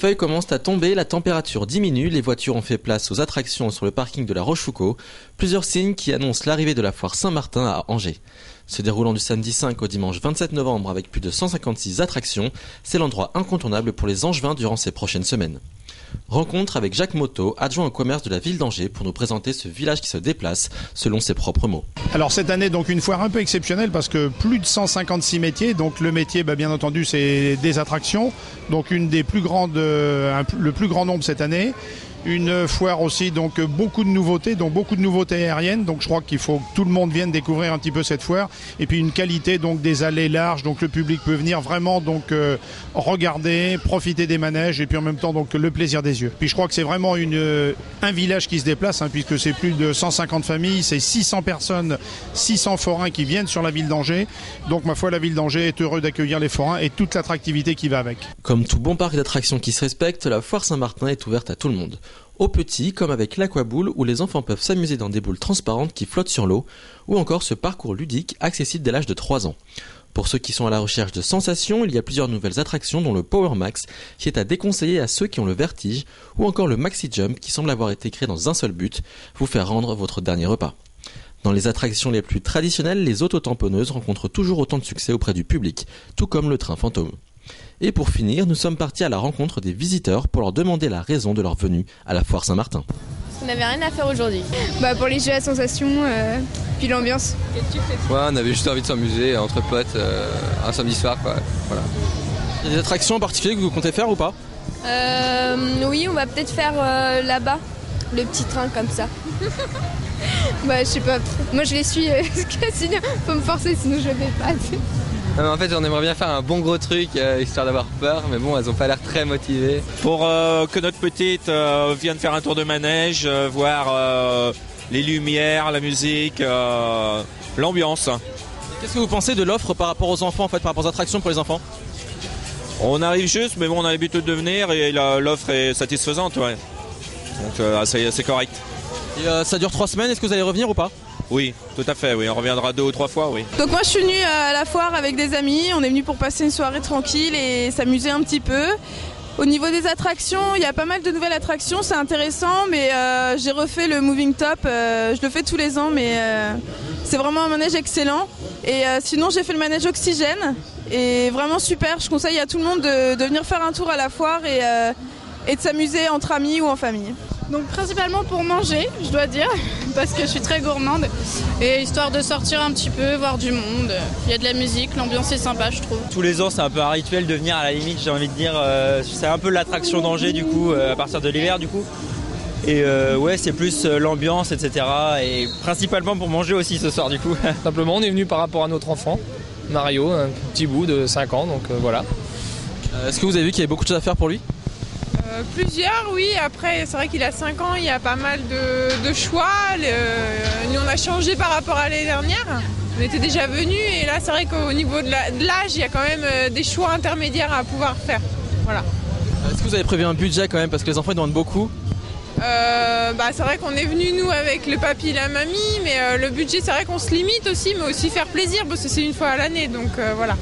feuilles commencent à tomber, la température diminue, les voitures ont fait place aux attractions sur le parking de la Rochefoucauld. Plusieurs signes qui annoncent l'arrivée de la foire Saint-Martin à Angers. Se déroulant du samedi 5 au dimanche 27 novembre avec plus de 156 attractions, c'est l'endroit incontournable pour les Angevins durant ces prochaines semaines. Rencontre avec Jacques Motto, adjoint au commerce de la ville d'Angers, pour nous présenter ce village qui se déplace, selon ses propres mots. Alors cette année, donc une foire un peu exceptionnelle parce que plus de 156 métiers. Donc le métier, bien entendu, c'est des attractions. Donc une des plus grandes, le plus grand nombre cette année. Une foire aussi, donc beaucoup de nouveautés aériennes. Donc je crois qu'il faut que tout le monde vienne découvrir un petit peu cette foire. Et puis une qualité, donc des allées larges, donc le public peut venir vraiment donc regarder, profiter des manèges et puis en même temps donc le plaisir des yeux. Puis je crois que c'est vraiment un village qui se déplace, puisque c'est plus de 150 familles, c'est 600 personnes, 600 forains qui viennent sur la ville d'Angers. Donc ma foi, la ville d'Angers est heureuse d'accueillir les forains et toute l'attractivité qui va avec. Comme tout bon parc d'attractions qui se respecte, la foire Saint-Martin est ouverte à tout le monde. Aux petits, comme avec l'aquaboule où les enfants peuvent s'amuser dans des boules transparentes qui flottent sur l'eau, ou encore ce parcours ludique accessible dès l'âge de 3 ans. Pour ceux qui sont à la recherche de sensations, il y a plusieurs nouvelles attractions dont le Power Max qui est à déconseiller à ceux qui ont le vertige, ou encore le Maxi Jump qui semble avoir été créé dans un seul but, vous faire rendre votre dernier repas. Dans les attractions les plus traditionnelles, les auto-tamponneuses rencontrent toujours autant de succès auprès du public, tout comme le train fantôme. Et pour finir, nous sommes partis à la rencontre des visiteurs pour leur demander la raison de leur venue à la foire Saint-Martin. On n'avait rien à faire aujourd'hui. Pour les jeux à sensations, puis l'ambiance. Ouais, on avait juste envie de s'amuser entre potes un samedi soir, quoi. Voilà. Il y a des attractions en particulier que vous comptez faire ou pas ? Oui, on va peut-être faire là-bas, le petit train comme ça. Je sais pas. Moi je les suis, parce que sinon faut me forcer, sinon je vais pas. Non, mais en fait, on aimerait bien faire un bon gros truc, histoire d'avoir peur, mais bon, elles ont pas l'air très motivées. Pour que notre petite vienne faire un tour de manège, voir les lumières, la musique, l'ambiance. Qu'est-ce que vous pensez de l'offre par rapport aux enfants, par rapport aux attractions pour les enfants ? On arrive juste, mais bon, on a l'habitude de venir et l'offre est satisfaisante, ouais. Donc c'est correct. Et ça dure 3 semaines, est-ce que vous allez revenir ou pas ? Oui, tout à fait, oui. On reviendra 2 ou 3 fois, oui. Donc moi je suis venue à la foire avec des amis, on est venu pour passer une soirée tranquille et s'amuser un petit peu. Au niveau des attractions, il y a pas mal de nouvelles attractions, c'est intéressant, mais j'ai refait le Moving Top, je le fais tous les ans, mais c'est vraiment un manège excellent. Et sinon j'ai fait le manège Oxygène, et vraiment super, je conseille à tout le monde de venir faire un tour à la foire et de s'amuser entre amis ou en famille. Donc principalement pour manger, je dois dire, parce que je suis très gourmande. Et histoire de sortir un petit peu, voir du monde. Il y a de la musique, l'ambiance est sympa, je trouve. Tous les ans, c'est un peu un rituel de venir à la limite, j'ai envie de dire. C'est un peu l'attraction d'Angers, du coup, à partir de l'hiver, du coup. Et ouais, c'est plus l'ambiance, etc. Et principalement pour manger aussi ce soir, du coup. Simplement, on est venu par rapport à notre enfant, Mario, un petit bout de 5 ans, donc voilà. Est-ce que vous avez vu qu'il y avait beaucoup de choses à faire pour lui ? Plusieurs, oui. Après, c'est vrai qu'il a 5 ans, il y a pas mal de choix. Nous, on a changé par rapport à l'année dernière. On était déjà venus et là, c'est vrai qu'au niveau de l'âge, il y a quand même des choix intermédiaires à pouvoir faire. Voilà. Est-ce que vous avez prévu un budget quand même, parce que les enfants ils demandent beaucoup ? C'est vrai qu'on est venus nous avec le papy et la mamie, mais le budget, c'est vrai qu'on se limite aussi, mais aussi faire plaisir parce que c'est une fois à l'année, donc voilà.